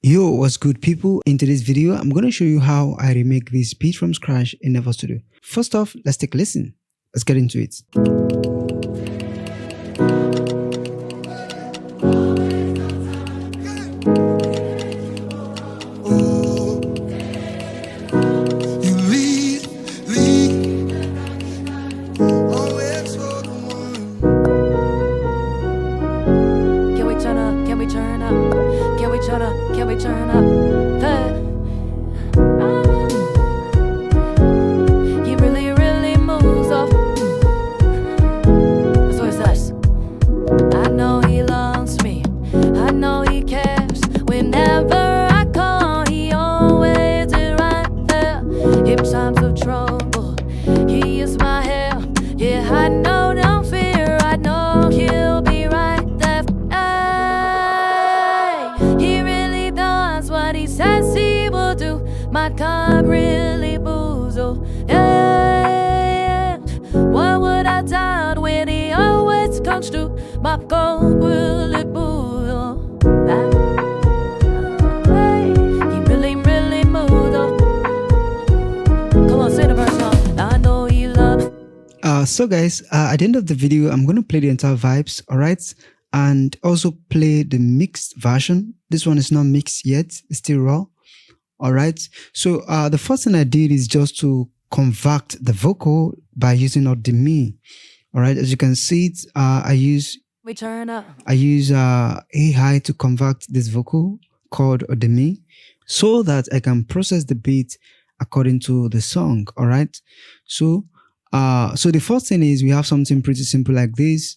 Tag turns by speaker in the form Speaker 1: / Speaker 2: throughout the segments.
Speaker 1: Yo, what's good people? In today's video, I'm going to show you how I remake this beat from scratch in FL Studio. First off, let's take a listen. Let's get into it.
Speaker 2: Can we turn up? He really moves off. That's what it says. I know he loves me. I know he cares. Whenever I call, he always is right there. In times of trouble, he is my help. Yeah, I know, don't fear. I know he'll be right there. He really does what he says he will do. My God really boozle. Yeah. What would I doubt when he always comes through? My God really boozle. He really moves up. Come on, say the verse now. I know he loves.
Speaker 1: So guys, at the end of the video, I'm going to play the entire vibes, alright? And also play the mixed version. This one is not mixed yet, it's still raw. Alright, so the first thing I did is just to convert the vocal by using the me. Alright, as you can see it, I use AI to convert this vocal called the me, so that I can process the beat according to the song. Alright, so the first thing is we have something pretty simple like this.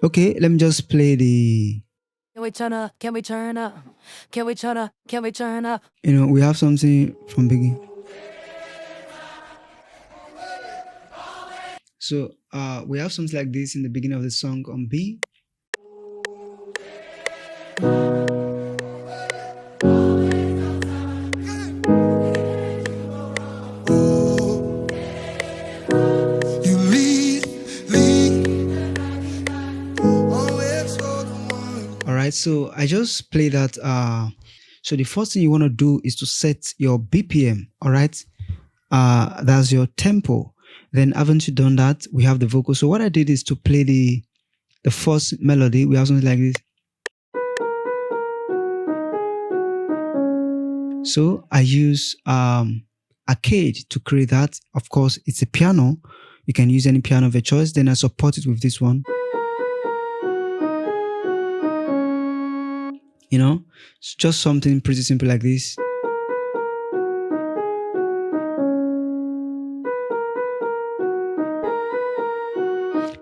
Speaker 1: Okay, let me just play the.
Speaker 2: Can we turn up? Can we turn up? Can we turn up? Can we turn up?
Speaker 1: You know, we have something from beginning. So we have something like this in the beginning of the song on B. Alright, so I just play that. So the first thing you want to do is to set your BPM. Alright, that's your tempo. Then haven't you done that, we have the vocal. So what I did is to play the first melody. We have something like this. So I use arcade to create that. Of course, it's a piano. You can use any piano of your choice. Then I support it with this one. You know, it's just something pretty simple like this.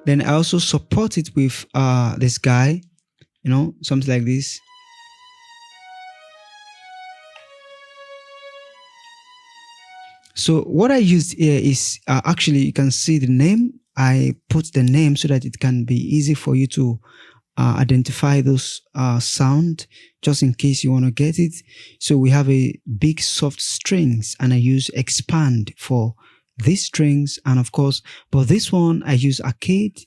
Speaker 1: Then I also support it with this guy, you know, something like this. So what I used here is actually, you can see the name. I put the name so that it can be easy for you to identify those sound, just in case you want to get it. So we have a big soft strings, and I use expand for these strings, and of course, but this one I use arcade.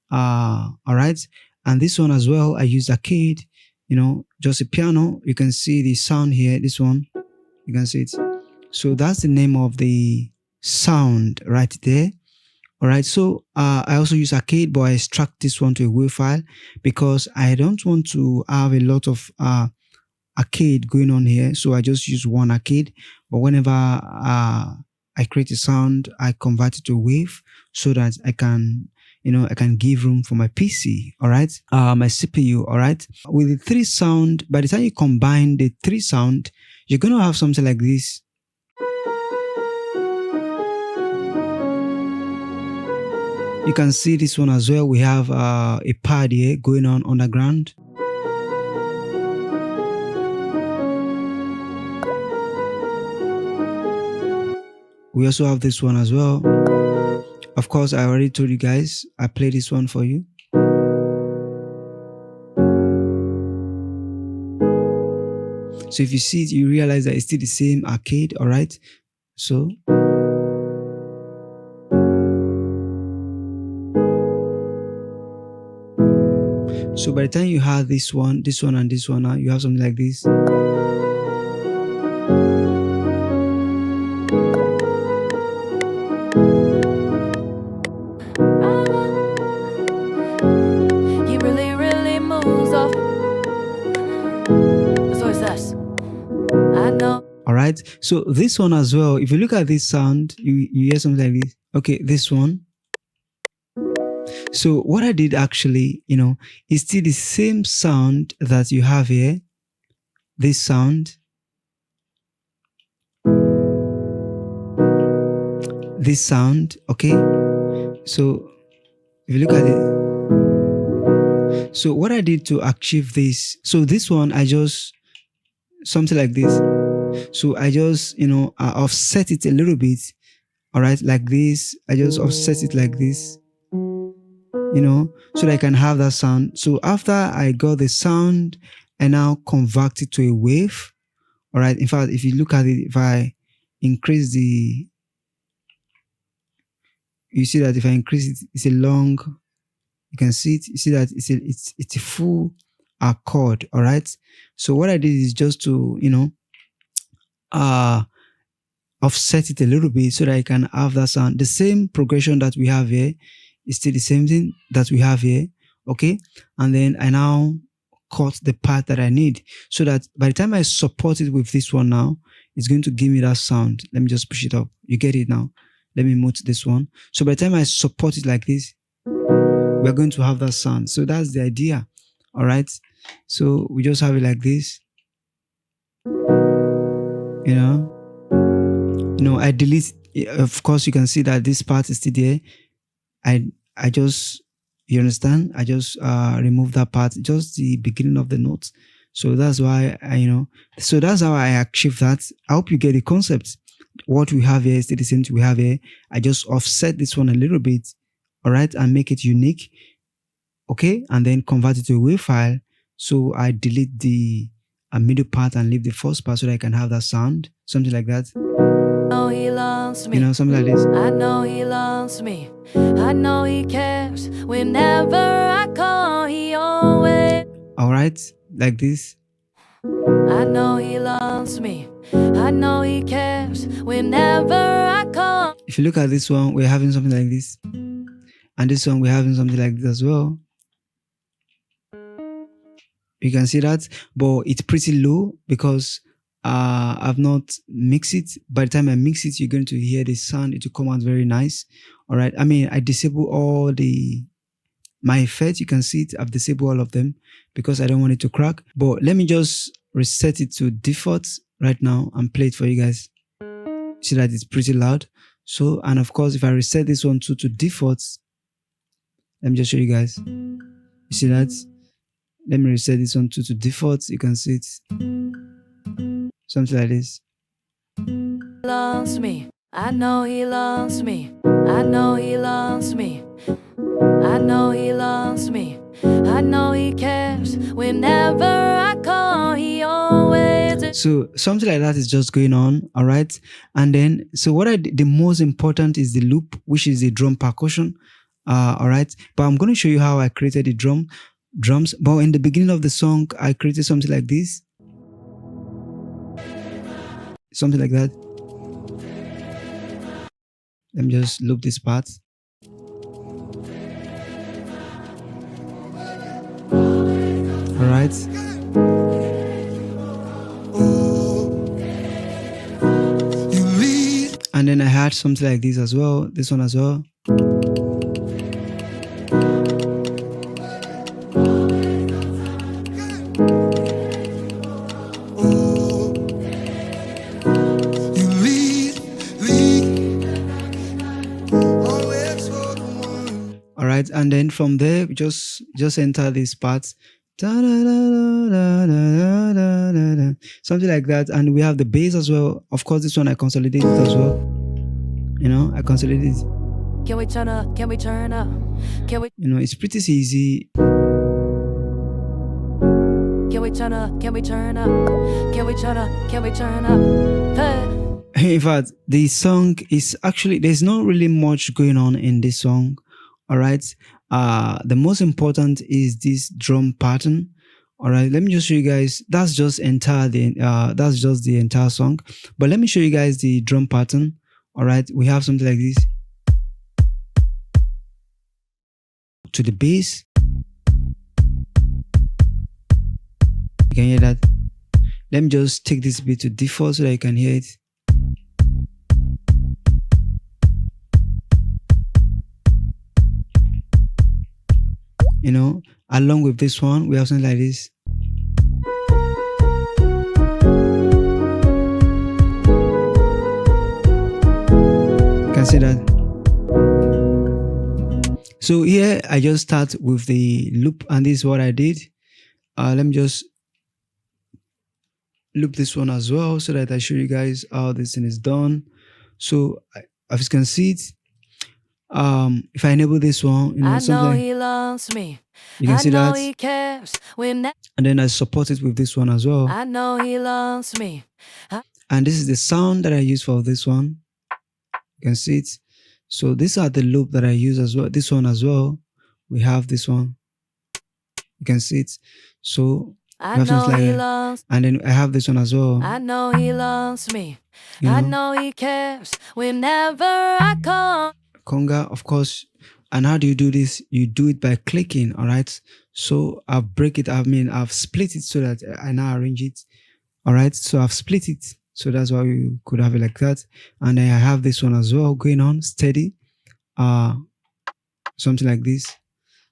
Speaker 1: All right, and this one as well I use arcade. You know, just a piano. You can see the sound here. This one, you can see it. So that's the name of the sound right there. All right, so I also use arcade, but I extract this one to a WAV file because I don't want to have a lot of arcade going on here. So I just use one arcade, but whenever I create a sound, I convert it to a WAV so that I can, you know, I can give room for my PC. All right, my CPU. All right, with the three sound, by the time you combine the three sound, you're gonna have something like this. You can see this one as well. We have a pad here going on underground. We also have this one as well. Of course, I already told you guys, I played this one for you. So if you see it, you realize that it's still the same arcade, all right? So So by the time you have this one, and this one, now you have something like this.
Speaker 2: He really, really moves off. That's what it says. I know.
Speaker 1: All right. So this one as well, if you look at this sound, you hear something like this. Okay, this one. So what I did actually, is still the same sound that you have here. This sound. This sound, okay? So if you look at it. So what I did to achieve this, so this one, I just, something like this. So I just, I offset it a little bit. All right, like this. I just offset it like this. So that I can have that sound. So after I got the sound, I now convert it to a wave. All right. In fact, if you look at it, if I increase you see that if I increase it, it's a long. You can see it. You see that it's a full chord. All right. So what I did is just to offset it a little bit so that I can have that sound. The same progression that we have here is still the same thing that we have here. Okay. And then I now cut the part that I need so that by the time I support it with this one now, it's going to give me that sound. Let me just push it up. You get it now. Let me mute this one. So by the time I support it like this, we're going to have that sound. So that's the idea. All right. So we just have it like this. I delete. Of course, you can see that this part is still there. I just, you understand? I just remove that part, just the beginning of the notes. So that's why so that's how I achieve that. I hope you get the concept. What we have here is still the same thing we have here. I just offset this one a little bit, all right, and make it unique, okay, and then convert it to a WAV file. So I delete the middle part and leave the first part so that I can have that sound, something like that.
Speaker 2: I know he loves me.
Speaker 1: Something like this.
Speaker 2: I know he loves me. I know he cares. Whenever I call, he always.
Speaker 1: All right, like this.
Speaker 2: I know he loves me. I know he cares. Whenever I call.
Speaker 1: If you look at this one, we're having something like this, and this one we're having something like this as well. You can see that, but it's pretty low because I've not mixed it. By the time I mix it, you're going to hear the sound. It will come out very nice. All right. I mean, I disable all my effects. You can see it. I've disabled all of them because I don't want it to crack. But let me just reset it to default right now and play it for you guys. See that it's pretty loud. So, and of course, if I reset this one to default, let me just show you guys. You see that? Let me reset this one to default. You can see it. Something like this.
Speaker 2: Loves me. I know he loves me. I know he loves me. I know he loves me. I know he cares. Whenever I call, he always.
Speaker 1: So something like that is just going on, all right. And then, so what I did, the most important is the loop, which is the drum percussion, all right. But I'm going to show you how I created the drums. But in the beginning of the song, I created something like this. Something like that. Let me just loop this part. All right. And then I had something like this as well. This one as well. And then from there, we just enter this part, something like that. And we have the bass as well. Of course, this one I consolidated as well. I consolidated it.
Speaker 2: Can we turn up? Can we turn up? Can we?
Speaker 1: It's pretty easy.
Speaker 2: Can we turn up? Can we turn up? Can we turn up? Can we turn up? Hey.
Speaker 1: In fact, the song is actually, there's not really much going on in this song. All right. The most important is this drum pattern. All right, let me just show you guys. That's just the entire song. But let me show you guys the drum pattern. All right, we have something like this to the bass. You can hear that. Let me just take this bit to default so that you can hear it. You know, along with this one, we have something like this. You can see that. So here, I just start with the loop, and this is what I did. Let me just loop this one as well so that I show you guys how this thing is done. So as you can see it, if I enable this one, you know,
Speaker 2: I know he loves me.
Speaker 1: You can see
Speaker 2: I know
Speaker 1: that.
Speaker 2: he cares.
Speaker 1: And then I support it with this one as well.
Speaker 2: I know he loves me.
Speaker 1: And this is the sound that I use for this one. You can see it. So these are the loop that I use as well. This one as well. We have this one. You can see it. So
Speaker 2: I know he loves.
Speaker 1: And then I have this one as well.
Speaker 2: I know he loves me. I know he cares whenever I call.
Speaker 1: Conga, of course. And how do you do this? You do it by clicking, all right? So I've split it so that I now arrange it, all right? So I've split it. So that's why we could have it like that. And then I have this one as well going on, steady, something like this.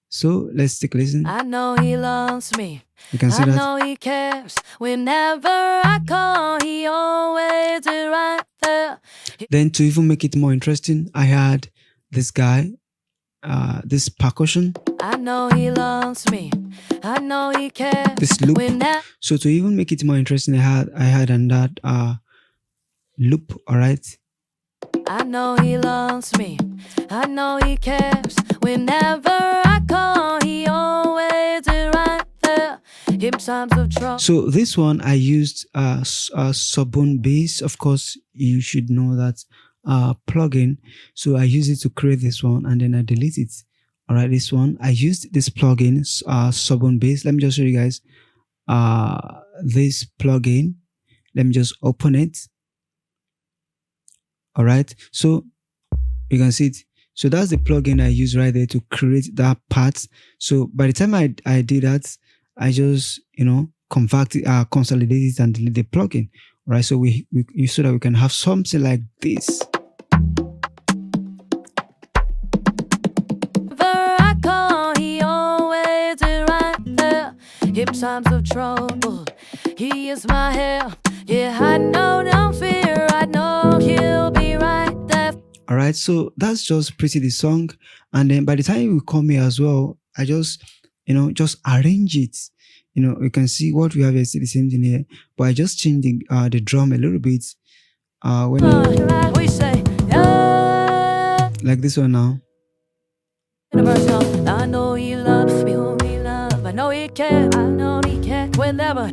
Speaker 1: So let's take a listen.
Speaker 2: I know he loves me.
Speaker 1: You can see that.
Speaker 2: I know he cares. Whenever I call, he always is right there.
Speaker 1: Then to even make it more interesting, I had this guy, this percussion.
Speaker 2: I know he loves me. I know he cares.
Speaker 1: This loop. So to even make it more interesting, I had on that loop, all right?
Speaker 2: I know he loves me. I know he cares. Whenever I call, he always is right there. In times of trouble. So
Speaker 1: this one I used a sub-bone bass. Of course, you should know that plugin. So I use it to create this one, and then I delete it. All right, this one I used this plugin, sub-bone bass. Let me just show you guys this plugin. Let me just open it. All right, so you can see it. So that's the plugin I use right there to create that part. So by the time I did that, I just, you know, consolidate it and delete the plugin. All right, so so that we can have something like this.
Speaker 2: I call, he always is right there. In times of trouble, he is my help. Yeah, I know no fear. I know he'll be right there.
Speaker 1: All right, so that's just pretty the song. And then by the time you come here as well, I just, you know, just arrange it. You know, you can see what we have here, see the same thing here, but I just changed the drum a little bit.
Speaker 2: We say, yeah.
Speaker 1: Like this one now.
Speaker 2: I know he loves me, whom he loves. I know he cares. I know he cares whenever.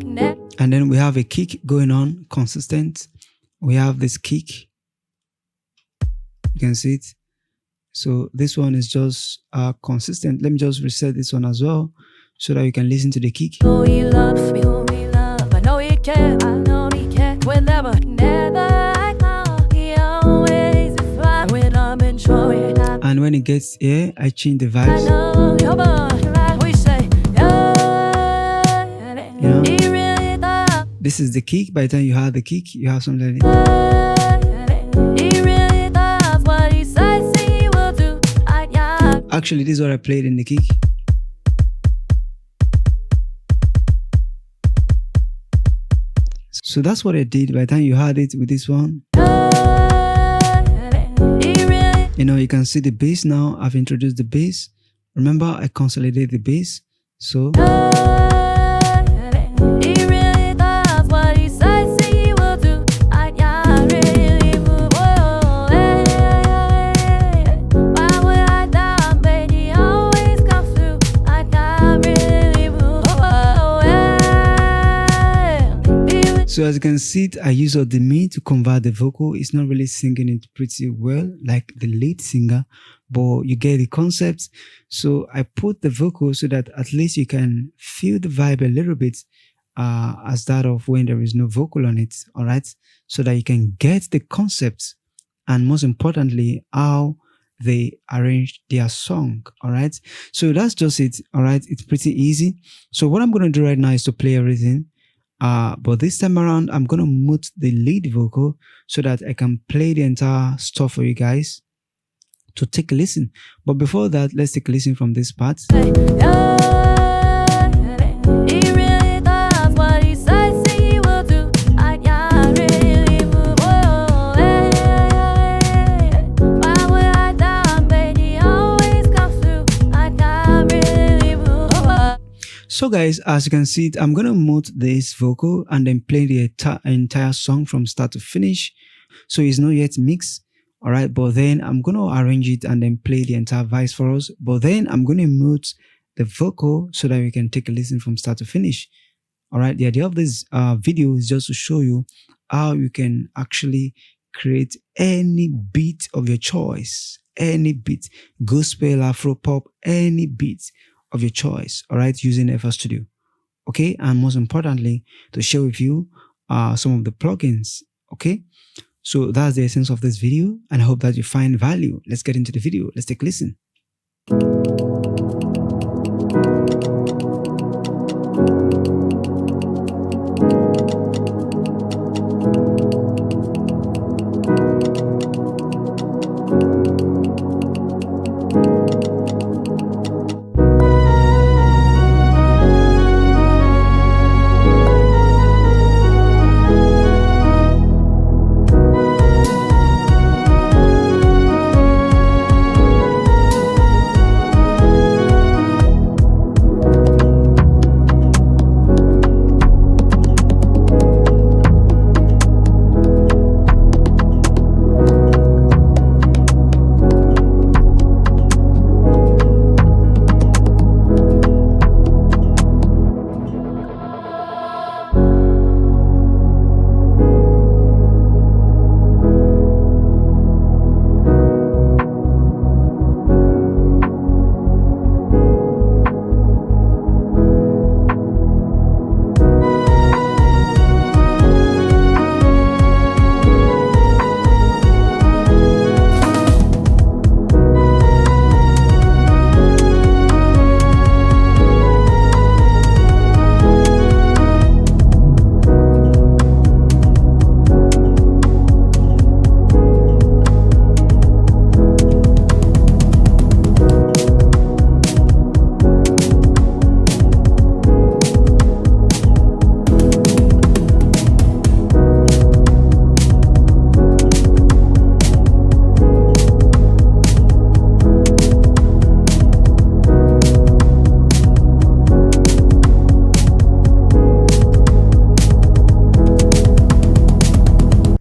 Speaker 1: And then we have a kick going on, consistent. We have this kick. You can see it. So this one is just consistent. Let me just reset this one as well, so that you can listen to the kick.
Speaker 2: I know he loves me, whom he loves. I know he cares. I know he cares whenever, never I call. He always is right when I'm in trouble.
Speaker 1: And when it gets here, I change the vibes.
Speaker 2: I know your boy, we say, yeah.
Speaker 1: You know?
Speaker 2: He really does.
Speaker 1: This is the kick. By the time you have the kick, you have something like this.
Speaker 2: He really does what he says he will do.
Speaker 1: Actually, this is what I played in the kick. So that's what I did. By the time you had it with this one, you know, you can see the bass now. I've introduced the bass. Remember, I consolidated the bass. So
Speaker 2: he really does what he says he will do. I really move. Why would I die, baby? He always comes through. I really move.
Speaker 1: So as you can see, I use the me to convert the vocal. It's not really singing it pretty well like the lead singer, but you get the concept. So I put the vocal so that at least you can feel the vibe a little bit as that of when there is no vocal on it. All right. So that you can get the concept and most importantly, how they arrange their song. All right. So that's just it. All right. It's pretty easy. So what I'm going to do right now is to play everything. But this time around, I'm going to mute the lead vocal so that I can play the entire stuff for you guys to take a listen. But before that, let's take a listen from this part. So guys, as you can see, I'm going to mute this vocal and then play the entire song from start to finish. So it's not yet mixed. All right. But then I'm going to arrange it and then play the entire verse for us. But then I'm going to mute the vocal so that we can take a listen from start to finish. All right. The idea of this video is just to show you how you can actually create any beat of your choice, any beat, gospel, afro pop, any beat of your choice, all right, using FL Studio. Okay, and most importantly, to share with you some of the plugins. Okay, so that's the essence of this video, and I hope that you find value. Let's get into the video. Let's take a listen.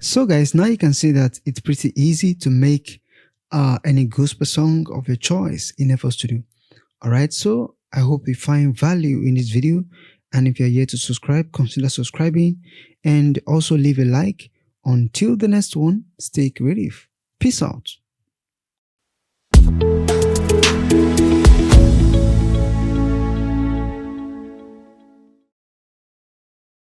Speaker 1: So guys, now you can see that it's pretty easy to make any gospel song of your choice in FL Studio. Alright, so I hope you find value in this video, and if you're yet to subscribe, consider subscribing and also leave a like. Until the next one, stay creative. Peace out.